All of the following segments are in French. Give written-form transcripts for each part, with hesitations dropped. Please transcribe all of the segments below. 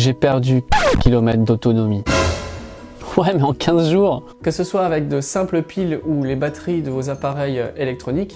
j'ai perdu 4 km d'autonomie. Ouais, mais en 15 jours. Que ce soit avec de simples piles ou les batteries de vos appareils électroniques,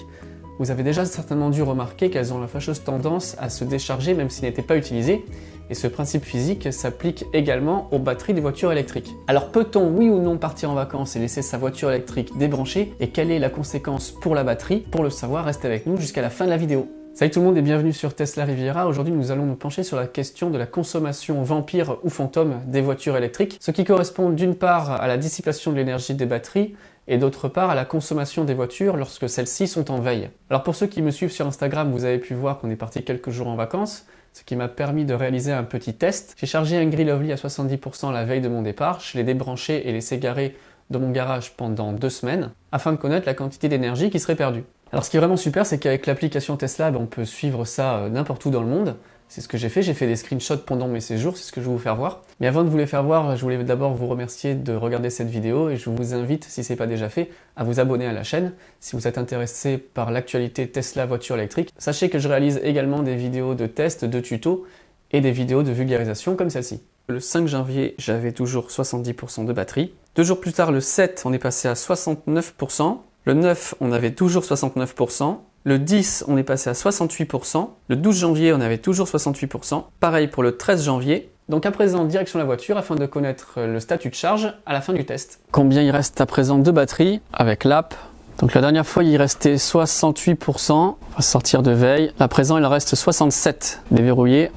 vous avez déjà certainement dû remarquer qu'elles ont la fâcheuse tendance à se décharger même s'ils n'étaient pas utilisés. Et ce principe physique s'applique également aux batteries des voitures électriques. Alors peut-on oui ou non partir en vacances et laisser sa voiture électrique débranchée? Et quelle est la conséquence pour la batterie? Pour le savoir, restez avec nous jusqu'à la fin de la vidéo. Salut tout le monde et bienvenue sur Tesla Riviera. Aujourd'hui nous allons nous pencher sur la question de la consommation vampire ou fantôme des voitures électriques, ce qui correspond d'une part à la dissipation de l'énergie des batteries et d'autre part à la consommation des voitures lorsque celles-ci sont en veille. Alors pour ceux qui me suivent sur Instagram, vous avez pu voir qu'on est parti quelques jours en vacances, ce qui m'a permis de réaliser un petit test. J'ai chargé un Green Lovely à 70% la veille de mon départ, je l'ai débranché et laissé garer dans mon garage pendant 2 semaines, afin de connaître la quantité d'énergie qui serait perdue. Alors ce qui est vraiment super, c'est qu'avec l'application Tesla, on peut suivre ça n'importe où dans le monde. C'est ce que j'ai fait des screenshots pendant mes séjours, c'est ce que je vais vous faire voir. Mais avant de vous les faire voir, je voulais d'abord vous remercier de regarder cette vidéo et je vous invite, si ce n'est pas déjà fait, à vous abonner à la chaîne. Si vous êtes intéressé par l'actualité Tesla voiture électrique, sachez que je réalise également des vidéos de tests, de tutos et des vidéos de vulgarisation comme celle-ci. Le 5 janvier, j'avais toujours 70% de batterie. 2 jours plus tard, le 7, on est passé à 69%. Le 9, on avait toujours 69%. Le 10, on est passé à 68%. Le 12 janvier, on avait toujours 68%. Pareil pour le 13 janvier. Donc à présent, direction la voiture afin de connaître le statut de charge à la fin du test. Combien il reste à présent de batterie avec l'app? Donc la dernière fois, il restait 68%. On va sortir de veille. À présent, il en reste 67 déverrouillé.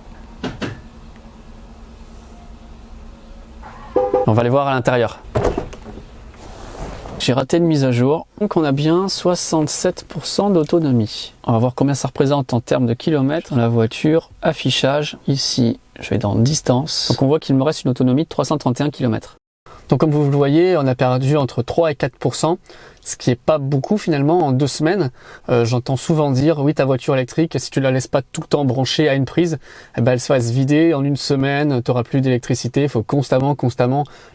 On va aller voir à l'intérieur. J'ai raté une mise à jour, donc on a bien 67% d'autonomie. On va voir combien ça représente en termes de kilomètres. Dans la voiture, affichage, ici je vais dans distance. Donc on voit qu'il me reste une autonomie de 331 km. Donc comme vous le voyez, on a perdu entre 3 et 4%, ce qui est pas beaucoup finalement en 2 semaines. J'entends souvent dire, oui ta voiture électrique, si tu la laisses pas tout le temps branchée à une prise, elle va se vider en 1 semaine, tu n'auras plus d'électricité, il faut constamment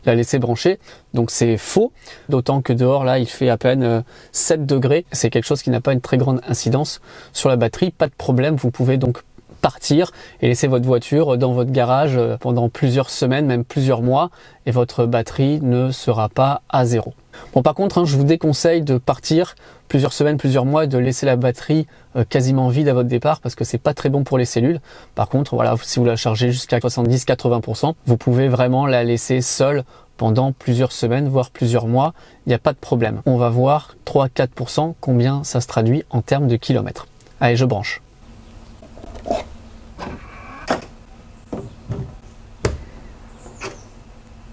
la laisser brancher. Donc c'est faux, d'autant que dehors là il fait à peine 7 degrés. C'est quelque chose qui n'a pas une très grande incidence sur la batterie, pas de problème, vous pouvez donc partir et laisser votre voiture dans votre garage pendant plusieurs semaines, même plusieurs mois, et votre batterie ne sera pas à zéro. Bon, par contre, je vous déconseille de partir plusieurs semaines, plusieurs mois, de laisser la batterie quasiment vide à votre départ parce que c'est pas très bon pour les cellules. Par contre, voilà, si vous la chargez jusqu'à 70-80%, vous pouvez vraiment la laisser seule pendant plusieurs semaines, voire plusieurs mois. Il n'y a pas de problème. On va voir 3-4% combien ça se traduit en termes de kilomètres. Allez, je branche.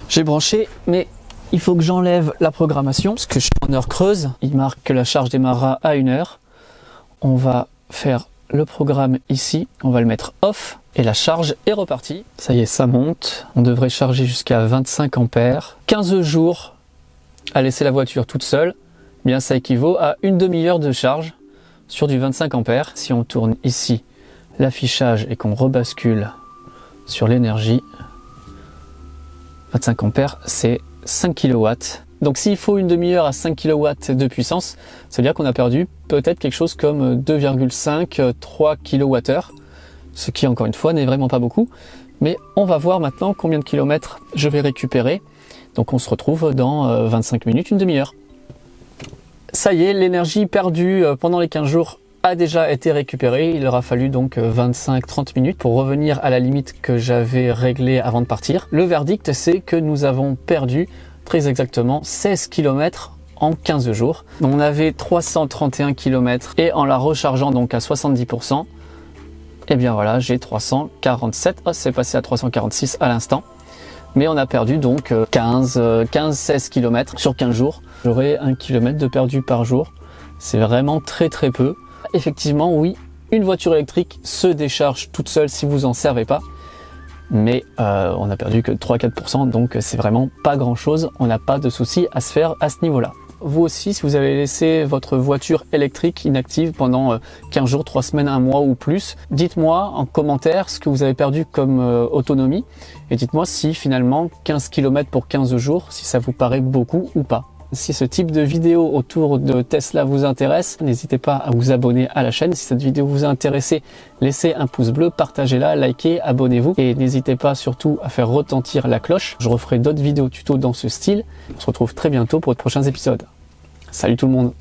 J'ai branché, mais il faut que j'enlève la programmation parce que je suis en heure creuse. Il marque que la charge démarrera à 1 heure. On va faire le programme ici. On va le mettre off et la charge est repartie. Ça y est, ça monte. On devrait charger jusqu'à 25 ampères. 15 jours à laisser la voiture toute seule. Bien, ça équivaut à une demi-heure de charge sur du 25 ampères. Si on tourne ici l'affichage et qu'on rebascule sur l'énergie, 25 ampères, c'est 5 kW. Donc s'il faut une demi-heure à 5 kW de puissance, ça veut dire qu'on a perdu peut-être quelque chose comme 2,5-3 kWh, ce qui encore une fois n'est vraiment pas beaucoup. Mais on va voir maintenant combien de kilomètres je vais récupérer. Donc on se retrouve dans 25 minutes, une demi-heure. Ça y est, l'énergie perdue pendant les 15 jours a déjà été récupéré. Il aura fallu donc 25-30 minutes pour revenir à la limite que j'avais réglée avant de partir. Le verdict, c'est que nous avons perdu très exactement 16 km en 15 jours. On avait 331 km et en la rechargeant donc à 70%, et bien voilà, j'ai 347. Oh, c'est passé à 346 à l'instant. Mais on a perdu donc 15-16 km sur 15 jours. J'aurai 1 km de perdu par jour. C'est vraiment très peu. Effectivement, oui, une voiture électrique se décharge toute seule si vous en servez pas. Mais on a perdu que 3-4%, donc c'est vraiment pas grand chose. On n'a pas de souci à se faire à ce niveau-là. Vous aussi, si vous avez laissé votre voiture électrique inactive pendant 15 jours, 3 semaines, 1 mois ou plus, dites-moi en commentaire ce que vous avez perdu comme autonomie. Et dites-moi si finalement 15 km pour 15 jours, si ça vous paraît beaucoup ou pas. Si ce type de vidéo autour de Tesla vous intéresse, n'hésitez pas à vous abonner à la chaîne. Si cette vidéo vous a intéressé, laissez un pouce bleu, partagez-la, likez, abonnez-vous et n'hésitez pas surtout à faire retentir la cloche. Je referai d'autres vidéos tuto dans ce style. On se retrouve très bientôt pour de prochains épisodes. Salut tout le monde!